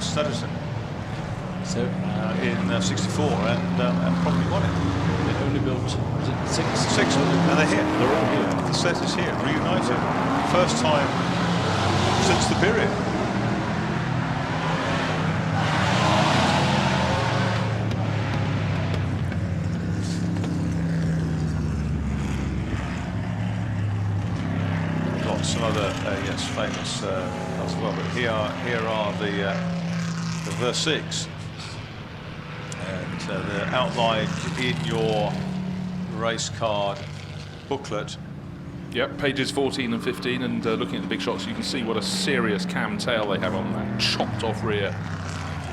Thunderbird in '64 and probably won it. They only built, was it six? Six, and they're here. They're all here. The set is here, reunited. First time since the period. Lots of other, yes, famous as well. But here are the V6. And they're outlined in your race card booklet. Yep, pages 14 and 15, and looking at the big shots, you can see what a serious cam tail they have on that chopped off rear.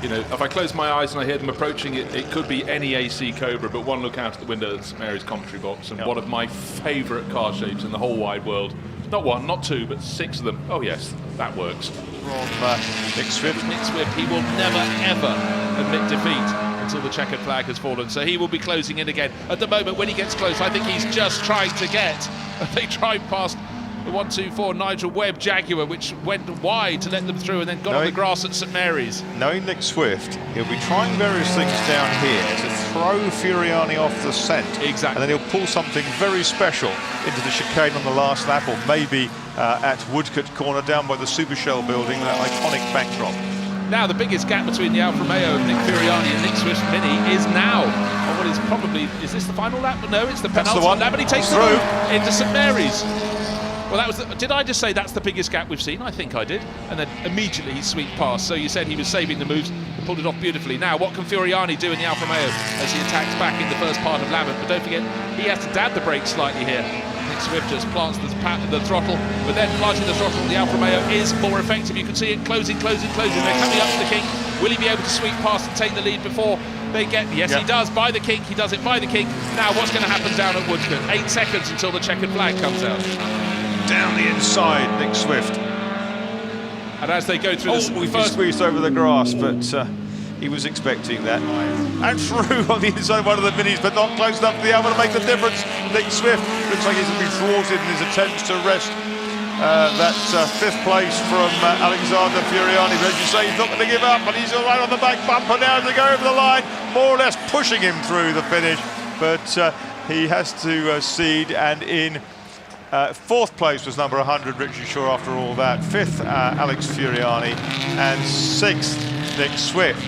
You know, if I close my eyes and I hear them approaching, it could be any AC Cobra, but one look out at the window at St Mary's commentary box, and one of my favourite car shapes in the whole wide world. Not one, not two, but six of them. Oh yes, that works. From Nick Swift. Nick Swift, he will never, ever admit defeat until the checkered flag has fallen. So he will be closing in again. At the moment, when he gets close, I think he's just trying to get. They tried past the 124 Nigel Webb Jaguar, which went wide to let them through and then got on the grass at St Mary's. Knowing Nick Swift, he'll be trying various things down here to throw Furiani off the scent. Exactly. And then he'll pull something very special into the chicane on the last lap, or maybe at Woodcote Corner down by the Super Shell building, that iconic backdrop. Now the biggest gap between the Alfa Romeo of Nick Furiani and Nick Swift's Mini is now on what is probably, is this the final lap? No, it's the penultimate lap, but he takes through into St Mary's. Well, that was did I just say that's the biggest gap we've seen? I think I did. And then immediately he swept past. So you said he was saving the moves, and pulled it off beautifully. Now, what can Furiani do in the Alfa Romeo as he attacks back in the first part of Lavant? But don't forget, he has to dab the brakes slightly here. Nick Swift just plants the throttle, but then planting the throttle, the Alfa Romeo is more effective. You can see it closing. They're coming up to the kink. Will he be able to sweep past and take the lead before they get? Yes, he does. By the kink, he does it by the kink. Now, what's going to happen down at Woodcote? 8 seconds until the checkered flag comes out. Down the inside, Nick Swift. And as they go through we squeezed over the grass, but he was expecting that. And through on the inside of one of the minis, but not close enough for the Alfa to make the difference. Nick Swift looks like he's going to be thwarted in his attempts to wrest that fifth place from Alexander Furiani. But as you say, he's not going to give up, and he's all right on the back bumper now as they go over the line, more or less pushing him through the finish. But he has to cede, and in fourth place was number 100, Richard Shaw, after all that. Fifth, Alex Furiani, and sixth, Nick Swift.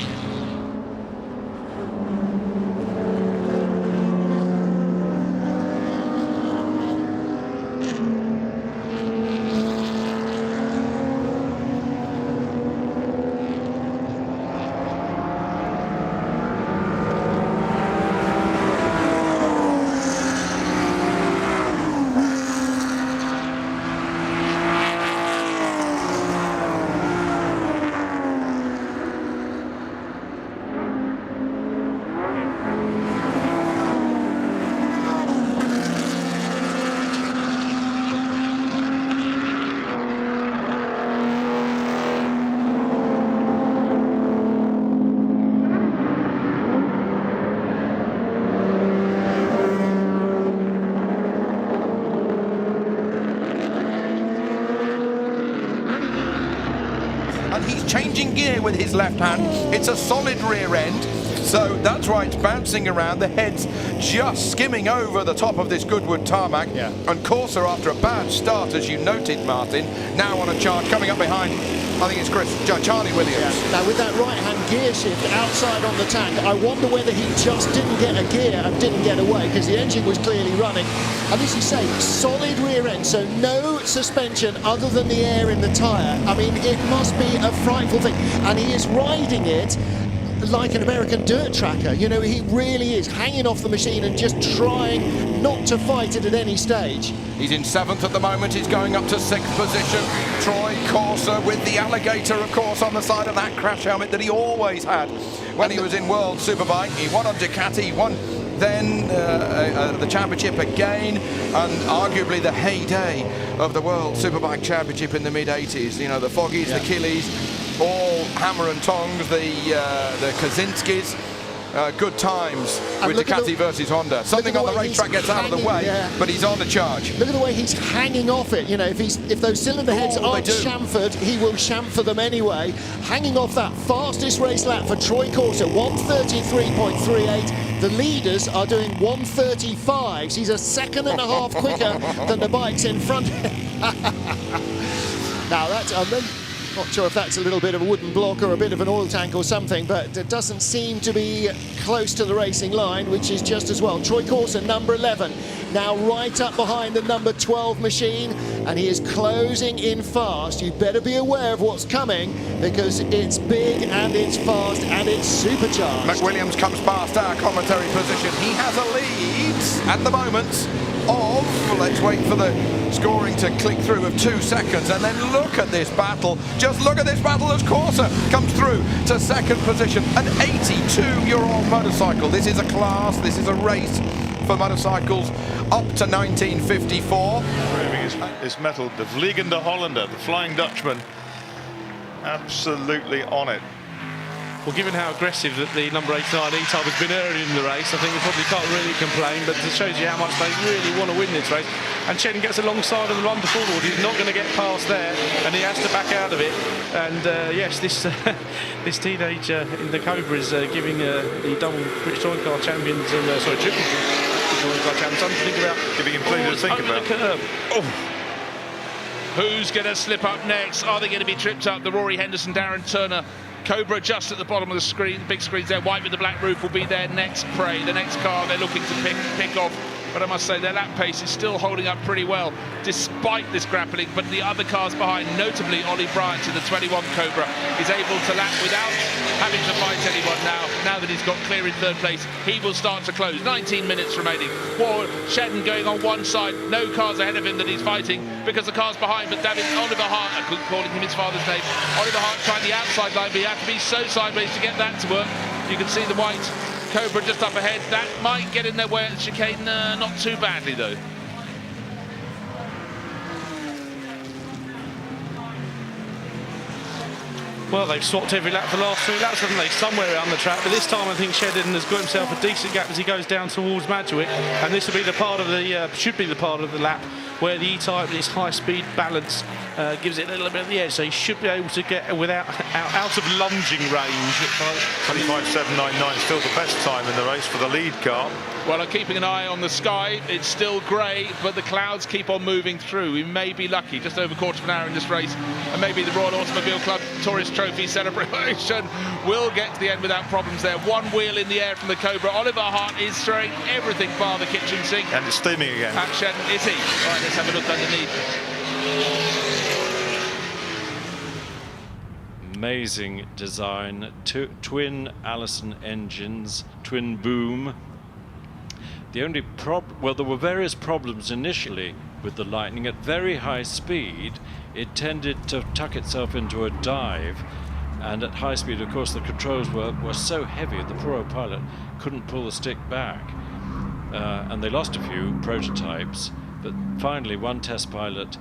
Changing gear with his left hand. It's a solid rear end, so that's why it's bouncing around. The head's just skimming over the top of this Goodwood tarmac. And Corser, after a bad start, as you noted, Martin, now on a charge coming up behind, I think it's Charlie Williams. Now with that right-hand gear shift outside on the tank, I wonder whether he just didn't get a gear and didn't get away, because the engine was clearly running. And as you say, solid rear end, so no suspension other than the air in the tyre. I mean, it must be a frightful thing. And he is riding it like an American dirt tracker. You know, he really is hanging off the machine and just trying not to fight it at any stage. He's in 7th at the moment. He's going up to 6th position. Troy Corser with the alligator, of course, on the side of that crash helmet that he always had when he was in World Superbike. He won on Ducati, he won then the championship again, and arguably the heyday of the World Superbike Championship in the mid-80s. You know, the Foggies, the Killies, all hammer and tongs, the Kaczynskis, good times And with look at Ducati versus Honda. Something at on the the way racetrack he's gets out of the hanging, way, yeah. but he's on the charge. Look at the way he's hanging off it. You know, if those cylinder heads Oh, they aren't do. chamfered, he will chamfer them anyway. Hanging off that fastest race lap for Troy Corser, 1:33.38. The leaders are doing 1:35s. He's a second and a half quicker than the bikes in front. Now that's, I'm not sure if that's a little bit of a wooden block or a bit of an oil tank or something, but it doesn't seem to be close to the racing line, which is just as well. Troy Corser, number 11, now right up behind the number 12 machine, and he is closing in fast. You better be aware of what's coming, because it's big and it's fast and it's supercharged. McWilliams comes past our commentary position. He has a lead at the moment of, let's wait for the scoring to click through, of 2 seconds, and then look at this battle. Just look at this battle as Corser comes through to second position. An 82-year-old motorcycle. This is a class, this is a race for motorcycles up to 1954. Proving his mettle, the Vliegende Hollander, the Flying Dutchman, absolutely on it. Well, given how aggressive that the number 89 E-Type has been early in the race, I think we probably can't really complain, but it shows you how much they really want to win this race. And Shedden gets alongside of the London forward. He's not going to get past there, and he has to back out of it. And yes, this this teenager in the Cobra is giving the double British Touring Car champions and triple British Touring Car champions something to think about. Giving him plenty to think over about. the curve. Oh. Who's going to slip up next? Are they going to be tripped up? The Rory Henderson, Darren Turner Cobra just at the bottom of the screen. The big screens there, white with the black roof, will be their next prey, the next car they're looking to pick off. But I must say their lap pace is still holding up pretty well despite this grappling. But the other cars behind, notably Ollie Bryant in the 21 Cobra, is able to lap without having to fight anyone now. Now that he's got clear in third place, he will start to close. 19 minutes remaining. Ward, Shedden going on one side, no cars ahead of him that he's fighting because the car's behind. But David Oliver Hart, I keep calling him his father's name, Oliver Hart tried the outside line, but you have to be so sideways to get that to work. You can see the white Cobra just up ahead. That might get in their way at the chicane, not too badly though. Well, they've swapped every lap for the last 3 laps, haven't they? Somewhere around the track, but this time I think Shedden has got himself a decent gap as he goes down towards Madgewick, and this will be the part of the should be the part of the lap where the E-Type with its high-speed balance gives it a little bit of the edge, so he should be able to get without out of lunging range. 25.799, still the best time in the race for the lead car. Well, I'm keeping an eye on the sky. It's still grey, but the clouds keep on moving through. We may be lucky, just over a quarter of an hour in this race, and maybe the Royal Automobile Club Tourist Trophy celebration will get to the end without problems there. One wheel in the air from the Cobra. Oliver Hart is throwing everything bar the kitchen sink. And it's steaming again. At Shedden, is he? All right, let's have a look underneath. Amazing design, twin Allison engines, twin boom. The only there were various problems initially with the Lightning. At very high speed, it tended to tuck itself into a dive, and at high speed, of course, the controls were so heavy the poor old pilot couldn't pull the stick back, and they lost a few prototypes. But finally, one test pilot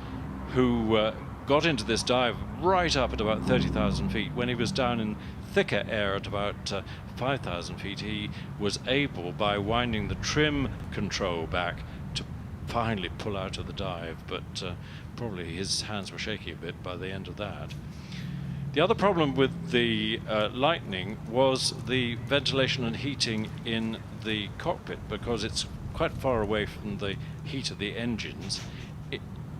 who got into this dive right up at about 30,000 feet. When he was down in thicker air at about 5,000 feet, he was able, by winding the trim control back, to finally pull out of the dive, but probably his hands were shaky a bit by the end of that. The other problem with the Lightning was the ventilation and heating in the cockpit, because it's quite far away from the heat of the engines.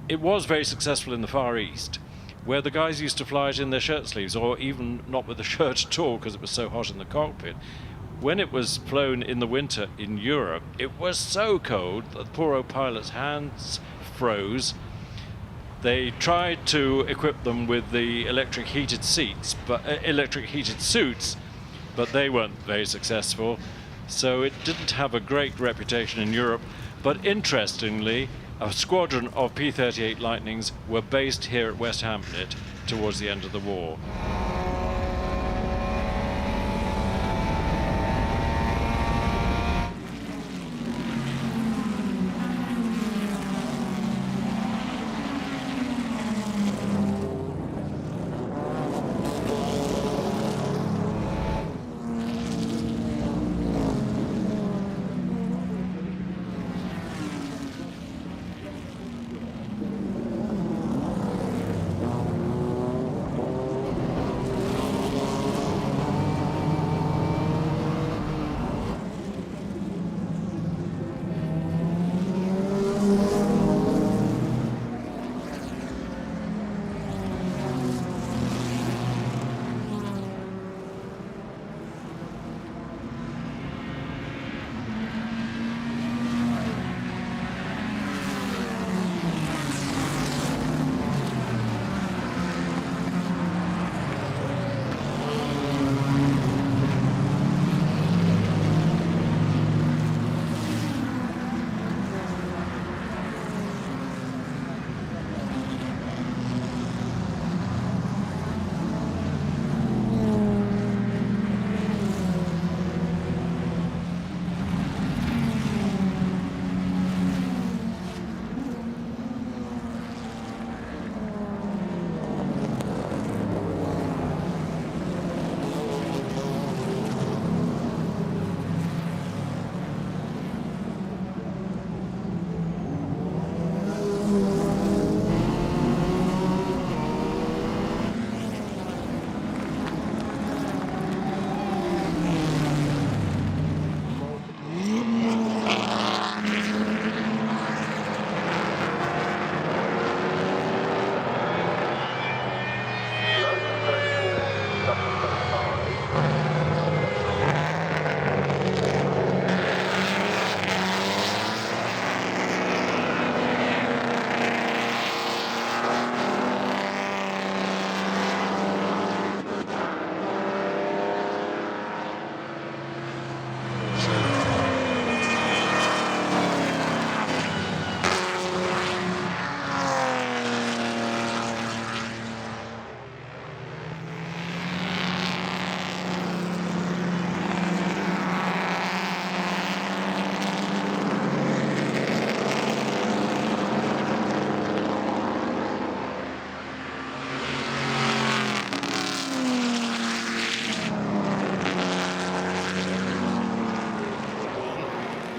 It was very successful in the Far East, where the guys used to fly it in their shirt sleeves, or even not with a shirt at all because it was so hot in the cockpit. When it was flown in the winter in Europe, it was so cold that the poor old pilots' hands froze. They tried to equip them with the electric heated suits, but they weren't very successful. So it didn't have a great reputation in Europe. But interestingly, a squadron of P38 Lightnings were based here at West Hampnett towards the end of the war.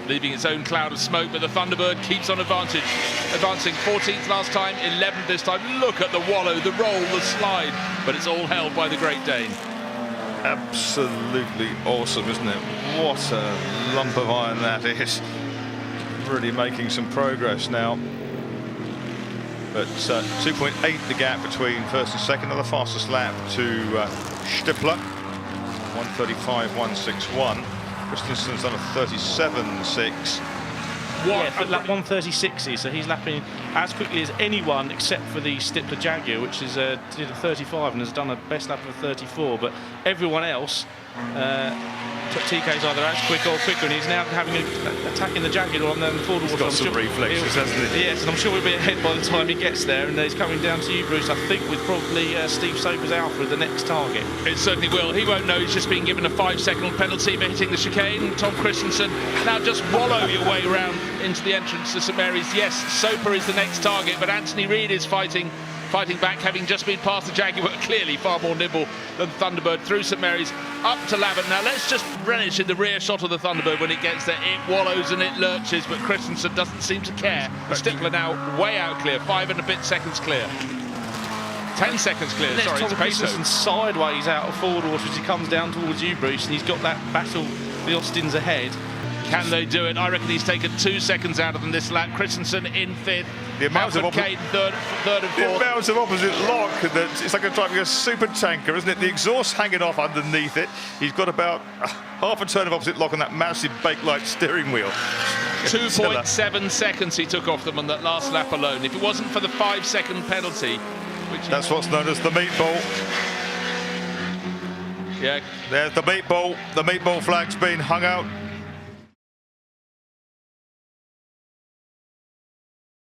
leaving its own cloud of smoke, but the Thunderbird keeps on advancing 14th last time, 11th this time. Look at the wallow, the roll, the slide, but it's all held by the Great Dane. Absolutely awesome, isn't it? What a lump of iron that is. Really making some progress now. But 2.8 the gap between first and second, on the fastest lap to Stippler, 1:35.161. Kristensen's done a 37.6. Yeah, but lap 1:36, so he's lapping as quickly as anyone except for the Stippler Jaguar, which is did a 35 and has done a best lap of a 34. But everyone else, TK's either as quick or quicker, and he's now attacking the Jaguar on the Ford. He's got some reflexes, hasn't he? Yes, and I'm sure we'll be ahead by the time he gets there, and he's coming down to you, Bruce, I think, with probably Steve Soper's Alfa the next target. It certainly will. He won't know he's just been given a 5-second penalty for hitting the chicane. Tom Kristensen, now just wallow your way around into the entrance to St Mary's. Yes, Soper is the next target, but Anthony Reid is fighting back, having just been past the Jaguar, clearly far more nimble than Thunderbird, through St Mary's, up to Lavin. Now let's just relish in the rear shot of the Thunderbird when it gets there. It wallows and it lurches, but Kristensen doesn't seem to care. Stippler now way out clear, 5 and a bit seconds clear. 10 seconds clear, sorry, it's Peso. Kristensen sideways out of forward water as he comes down towards you, Bruce, and he's got that battle, the Austins ahead. Can they do it? I reckon he's taken 2 seconds out of them this lap. Kristensen in 5th. The amount of Kane third and 4th. The amount of opposite lock, that it's like driving a super tanker, isn't it? The exhaust hanging off underneath it. He's got about half a turn of opposite lock on that massive Bakelite steering wheel. 2.7 seconds he took off them on that last lap alone. If it wasn't for the 5-second penalty, which that's what's known as the meatball. Yeah. There's the meatball. The meatball flag's been hung out.